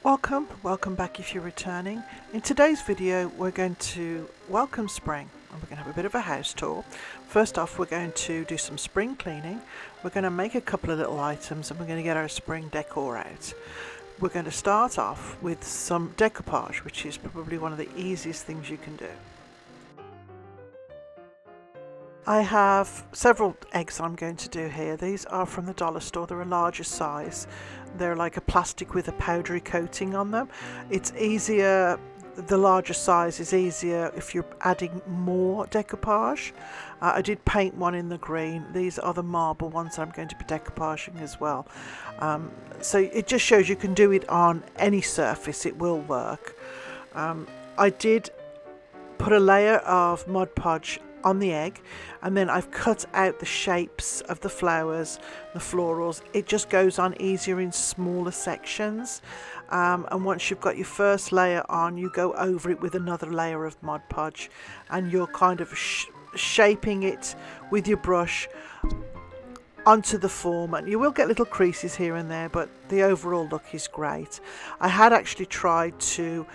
Welcome back if you're returning. In today's video we're going to welcome spring and we're going to have a bit of a house tour. First off, we're going to do some spring cleaning. We're going to make a couple of little items and we're going to get our spring decor out. We're going to start off with some decoupage, which is probably one of the easiest things you can do. I have several eggs I'm going to do here. These are from the dollar store. They're a larger size. They're like a plastic with a powdery coating on them. It's easier, the larger size is easier if you're adding more decoupage. I did paint one in the green. These are the marble ones I'm going to be decoupaging as well. So it just shows you can do it on any surface, it will work. I did put a layer of Mod Podge on the egg, and then I've cut out the shapes of the flowers, the florals. It just goes on easier in smaller sections, and once you've got your first layer on, you go over it with another layer of Mod Podge and you're kind of shaping it with your brush onto the form, and you will get little creases here and there, but the overall look is great. I had actually tried to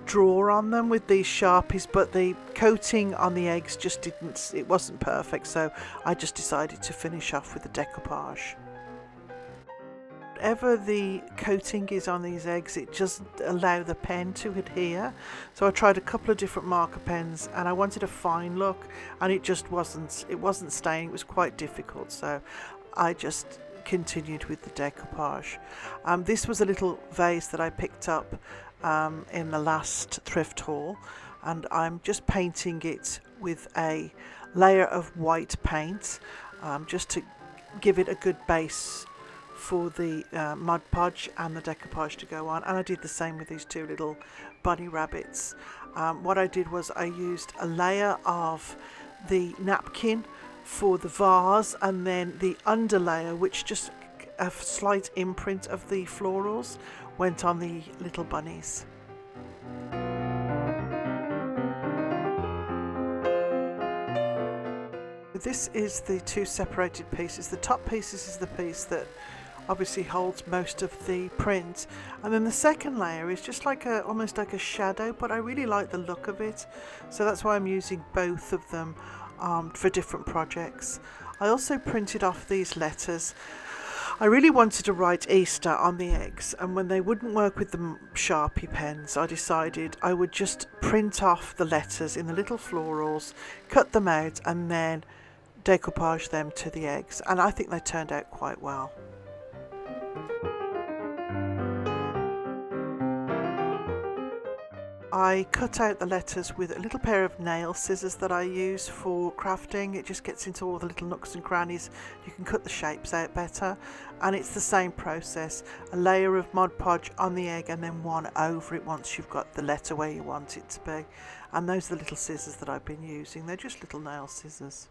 draw on them with these Sharpies, but the coating on the eggs just it wasn't perfect, so I just decided to finish off with the decoupage. Whatever the coating is on these eggs, it doesn't allow the pen to adhere, so I tried a couple of different marker pens and I wanted a fine look, and it just wasn't staying. It was quite difficult, so I just continued with the decoupage. This was a little vase that I picked up in the last thrift haul, and I'm just painting it with a layer of white paint, just to give it a good base for the Mod Podge and the decoupage to go on. And I did the same with these two little bunny rabbits. What I did was I used a layer of the napkin for the vase, and then the underlayer, which just a slight imprint of the florals, went on the little bunnies. This is the two separated pieces. The top pieces is the piece that obviously holds most of the print, and then the second layer is just like almost like a shadow, but I really like the look of it, so that's why I'm using both of them for different projects. I also printed off these letters. I really wanted to write Easter on the eggs, and when they wouldn't work with the Sharpie pens, I decided I would just print off the letters in the little florals, cut them out, and then decoupage them to the eggs, and I think they turned out quite well. I cut out the letters with a little pair of nail scissors that I use for crafting. It just gets into all the little nooks and crannies. You can cut the shapes out better, and it's the same process. A layer of Mod Podge on the egg and then one over it once you've got the letter where you want it to be. And those are the little scissors that I've been using. They're just little nail scissors.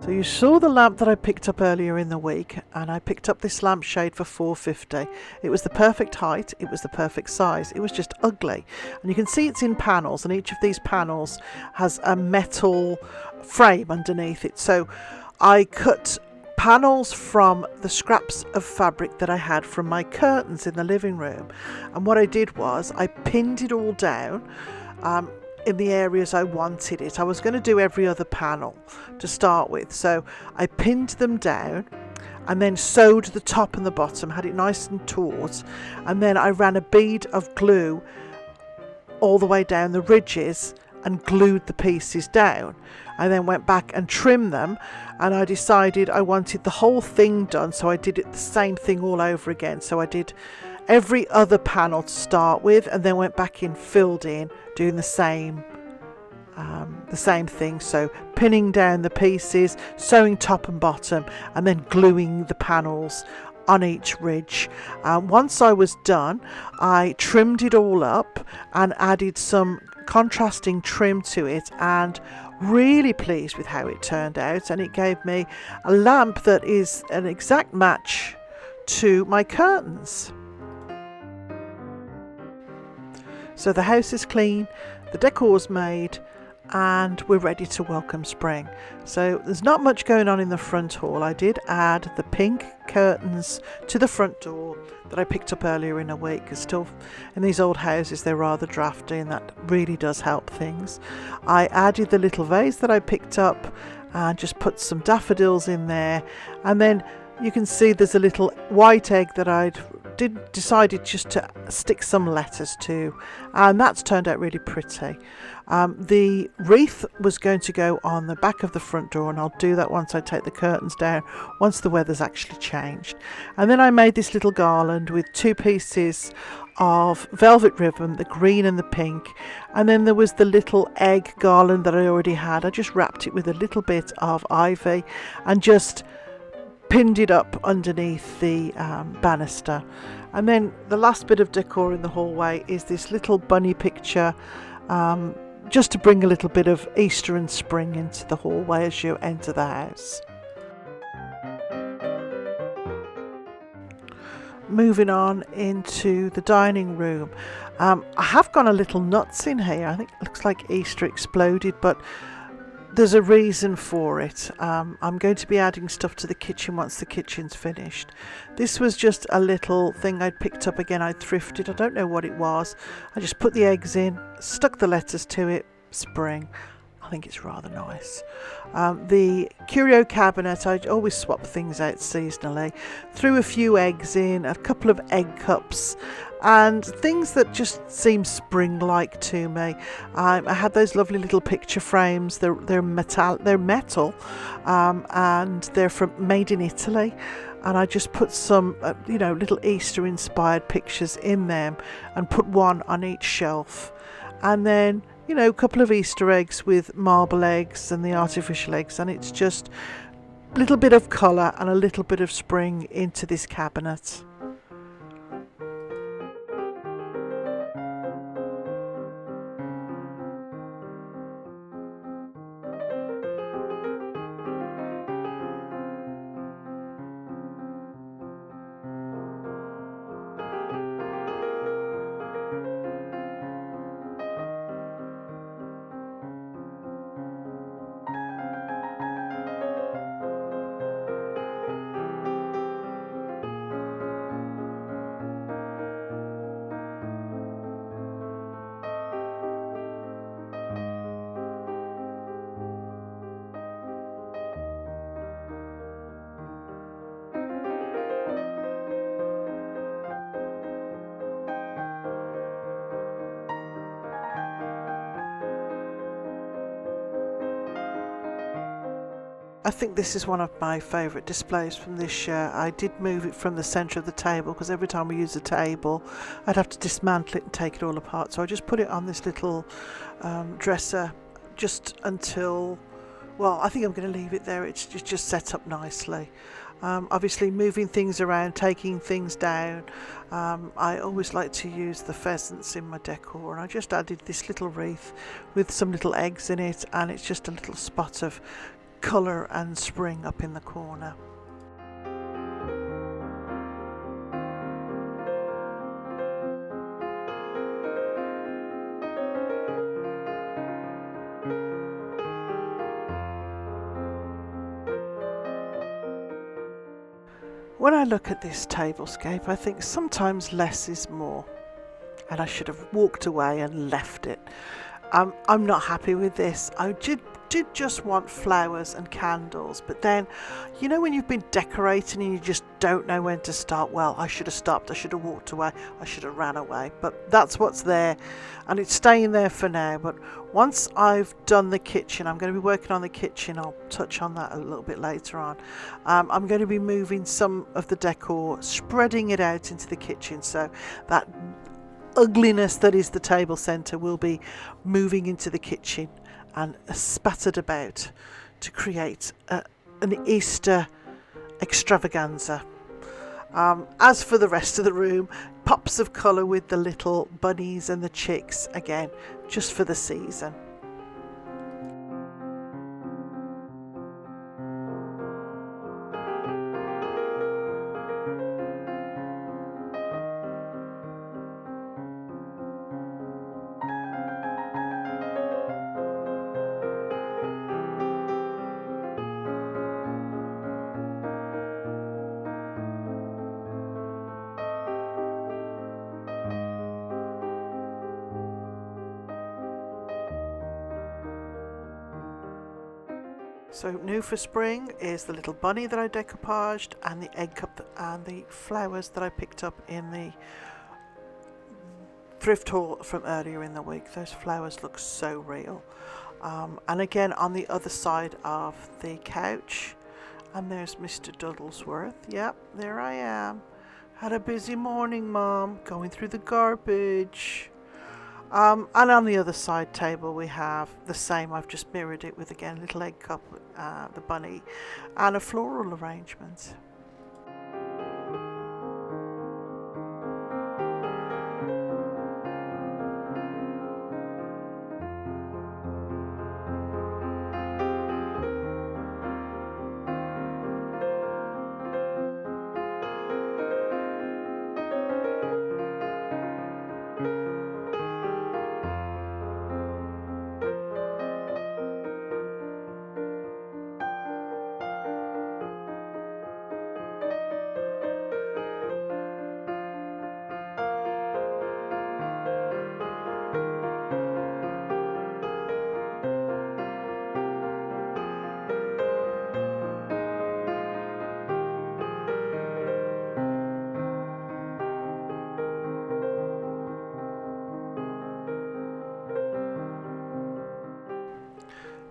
So you saw the lamp that I picked up earlier in the week, and I picked up this lampshade for $4.50. It was the perfect height, it was the perfect size, it was just ugly. And you can see it's in panels, and each of these panels has a metal frame underneath it. So I cut panels from the scraps of fabric that I had from my curtains in the living room, and what I did was I pinned it all down in the areas I wanted it. I was going to do every other panel to start with, so I pinned them down and then sewed the top and the bottom, had it nice and taut, and then I ran a bead of glue all the way down the ridges and glued the pieces down. I then went back and trimmed them, and I decided I wanted the whole thing done, so I did it the same thing all over again. So I did every other panel to start with, and then went back in, filled in, doing the same thing. So pinning down the pieces, sewing top and bottom, and then gluing the panels on each ridge. Once I was done, I trimmed it all up and added some contrasting trim to it, and really pleased with how it turned out, and it gave me a lamp that is an exact match to my curtains. So the house is clean, the decor's made, and we're ready to welcome spring. So there's not much going on in the front hall. I did add the pink curtains to the front door that I picked up earlier in the week, because still in these old houses they're rather drafty, and that really does help things. I added the little vase that I picked up and just put some daffodils in there, and then you can see there's a little white egg that I'd decided just to stick some letters to, and that's turned out really pretty. The wreath was going to go on the back of the front door, and I'll do that once I take the curtains down, once the weather's actually changed. And then I made this little garland with 2 pieces of velvet ribbon, the green and the pink, and then there was the little egg garland that I already had. I just wrapped it with a little bit of ivy and just pinned it up underneath the banister. And then the last bit of decor in the hallway is this little bunny picture, just to bring a little bit of Easter and spring into the hallway as you enter the house. Moving on into the dining room, I have gone a little nuts in here. I think it looks like Easter exploded, but there's a reason for it. I'm going to be adding stuff to the kitchen once the kitchen's finished. This was just a little thing I'd picked up again. I'd thrifted. I don't know what it was. I just put the eggs in, stuck the letters to it, spring. I think it's rather nice. The curio cabinet, I always swap things out seasonally. Threw a few eggs in, a couple of egg cups, and things that just seem spring-like to me. I had those lovely little picture frames. They're metal, and they're made in Italy. And I just put some, little Easter-inspired pictures in them, and put one on each shelf. And then, a couple of Easter eggs with marble eggs and the artificial eggs, and it's just a little bit of colour and a little bit of spring into this cabinet. I think this is one of my favourite displays from this year. I did move it from the centre of the table, because every time we use the table I'd have to dismantle it and take it all apart. So I just put it on this little dresser just until, well, I think I'm going to leave it there. It's just set up nicely. Obviously moving things around, taking things down. I always like to use the pheasants in my decor, and I just added this little wreath with some little eggs in it, and it's just a little spot of colour and spring up in the corner. When I look at this tablescape, I think sometimes less is more, and I should have walked away and left it. I'm not happy with this. I did just want flowers and candles, but then, when you've been decorating and you just don't know when to start, well, I should have stopped, I should have walked away, I should have ran away, but that's what's there, and it's staying there for now. But once I've done the kitchen, I'm going to be working on the kitchen. I'll touch on that a little bit later on. I'm going to be moving some of the decor, spreading it out into the kitchen, so that ugliness that is the table centre will be moving into the kitchen and spattered about to create an Easter extravaganza. As for the rest of the room, pops of colour with the little bunnies and the chicks, again, just for the season. So new for spring is the little bunny that I decoupaged, and the egg cup and the flowers that I picked up in the thrift haul from earlier in the week. Those flowers look so real. And again on the other side of the couch, and there's Mr. Duddlesworth. Yep, there I am. Had a busy morning, Mom, going through the garbage. And on the other side table we have the same. I've just mirrored it with, again, a little egg cup, the bunny, and a floral arrangement.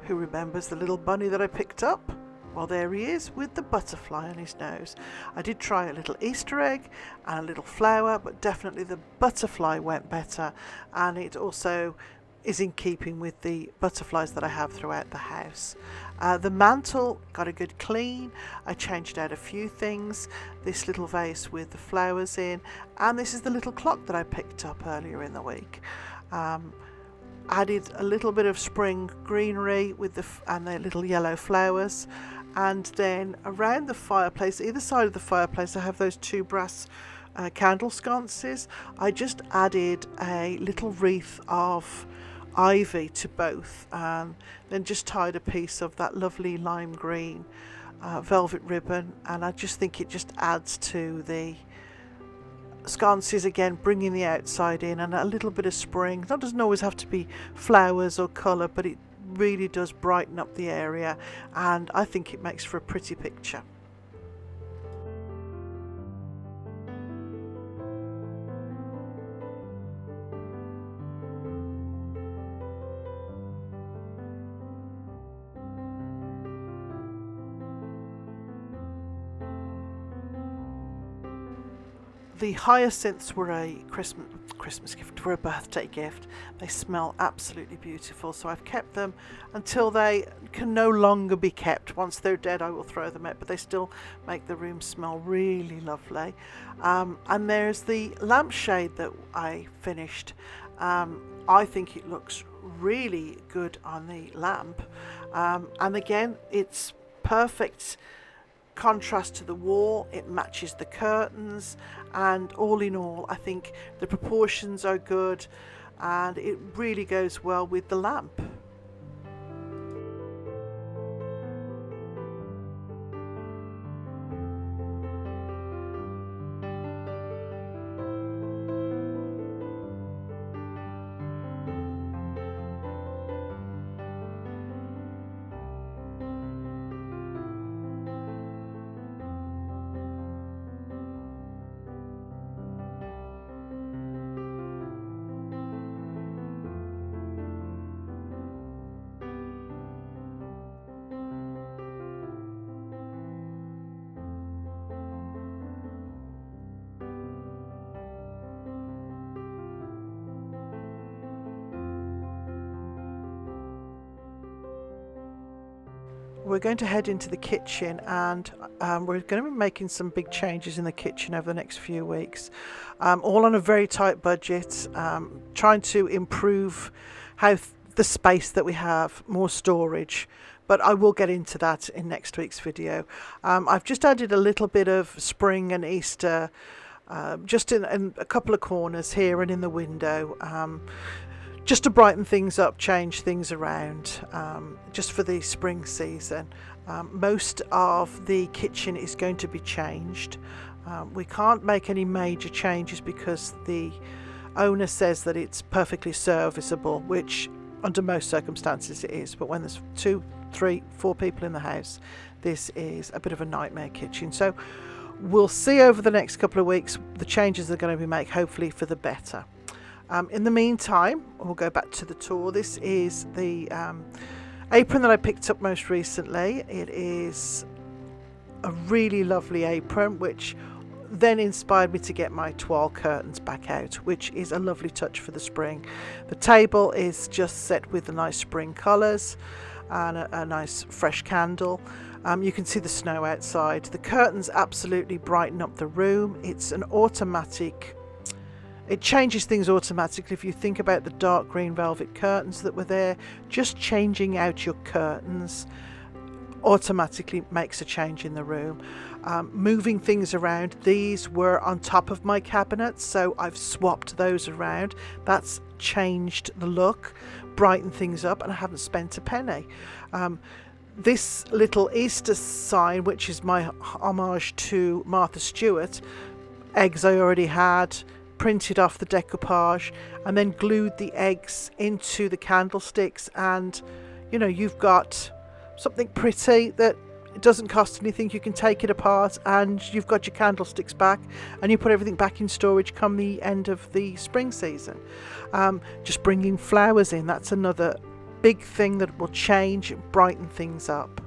Who remembers the little bunny that I picked up? Well, there he is with the butterfly on his nose. I did try a little Easter egg and a little flower, but definitely the butterfly went better, and it also is in keeping with the butterflies that I have throughout the house. The mantle got a good clean. I changed out a few things. This little vase with the flowers in, and this is the little clock that I picked up earlier in the week. Added a little bit of spring greenery with and the little yellow flowers, and then around the fireplace, either side of the fireplace, I have those two brass candle sconces. I just added a little wreath of ivy to both, and then just tied a piece of that lovely lime green velvet ribbon, and I just think it just adds to the sconces, again bringing the outside in, and a little bit of spring. That doesn't always have to be flowers or colour, but it really does brighten up the area, and I think it makes for a pretty picture. The hyacinths were a Christmas gift, were a birthday gift. They smell absolutely beautiful, so I've kept them until they can no longer be kept. Once they're dead, I will throw them out, but they still make the room smell really lovely. And there's the lampshade that I finished. I think it looks really good on the lamp, and again, it's perfect contrast to the wall. It matches the curtains, and all in all, I think the proportions are good, and it really goes well with the lamp. We're going to head into the kitchen, and we're going to be making some big changes in the kitchen over the next few weeks, all on a very tight budget, trying to improve the space that we have, more storage, but I will get into that in next week's video. I've just added a little bit of spring and Easter just in a couple of corners here and in the window, just to brighten things up, change things around, just for the spring season. Most of the kitchen is going to be changed. We can't make any major changes because the owner says that it's perfectly serviceable, which under most circumstances it is, but when there's two 3-4 people in the house, this is a bit of a nightmare kitchen. So we'll see over the next couple of weeks the changes that are going to be made, hopefully for the better. In the meantime, we'll go back to the tour. This is the apron that I picked up most recently. It is a really lovely apron, which then inspired me to get my toile curtains back out, which is a lovely touch for the spring. The table is just set with the nice spring colours and a nice fresh candle. You can see the snow outside. The curtains absolutely brighten up the room. It's an automatic, it changes things automatically. If you think about the dark green velvet curtains that were there, just changing out your curtains automatically makes a change in the room. Moving things around, these were on top of my cabinet, so I've swapped those around. That's changed the look, brightened things up, and I haven't spent a penny. This little Easter sign, which is my homage to Martha Stewart, eggs I already had, printed off the decoupage and then glued the eggs into the candlesticks, and you know, you've got something pretty that it doesn't cost anything. You can take it apart and you've got your candlesticks back, and you put everything back in storage come the end of the spring season. Just bringing flowers in, that's another big thing that will change and brighten things up.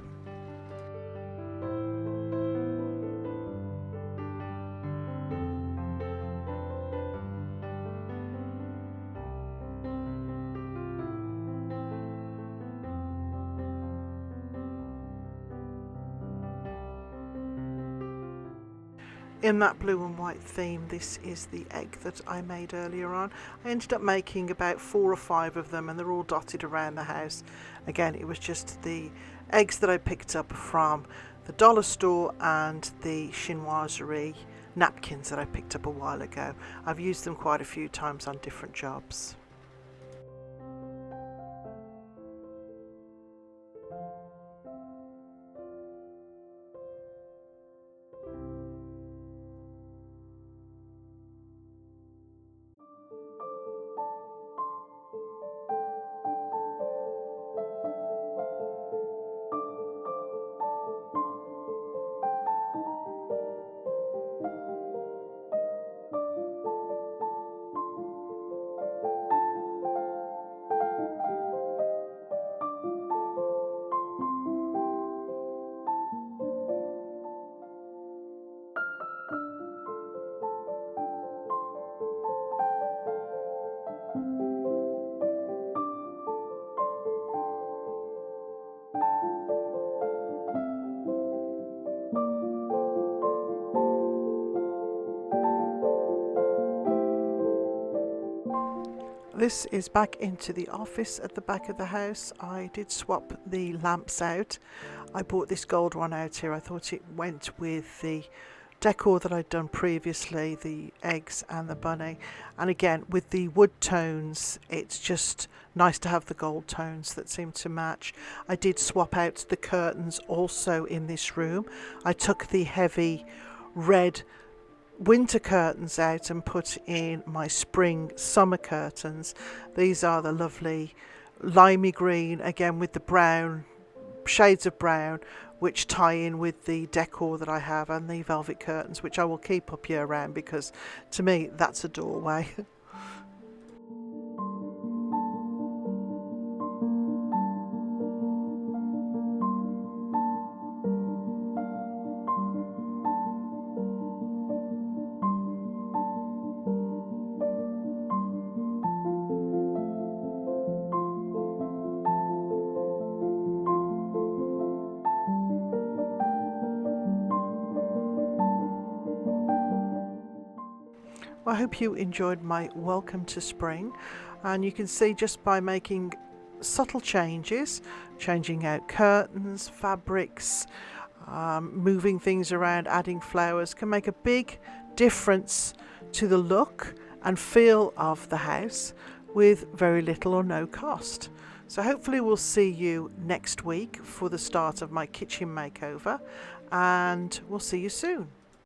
In that blue and white theme, this is the egg that I made earlier on. I ended up making about 4 or 5 of them, and they're all dotted around the house. Again, it was just the eggs that I picked up from the dollar store and the chinoiserie napkins that I picked up a while ago. I've used them quite a few times on different jobs. This is back into the office at the back of the house. I did swap the lamps out. I bought this gold one out here. I thought it went with the decor that I'd done previously, the eggs and the bunny. And again, with the wood tones, it's just nice to have the gold tones that seem to match. I did swap out the curtains also in this room. I took the heavy red winter curtains out and put in my spring summer curtains. These are the lovely limey green, again with the brown, shades of brown, which tie in with the decor that I have, and the velvet curtains, which I will keep up year round because to me that's a doorway. I hope you enjoyed my welcome to spring, and you can see just by making subtle changes, changing out curtains, fabrics, moving things around, adding flowers can make a big difference to the look and feel of the house with very little or no cost. So hopefully we'll see you next week for the start of my kitchen makeover, and we'll see you soon.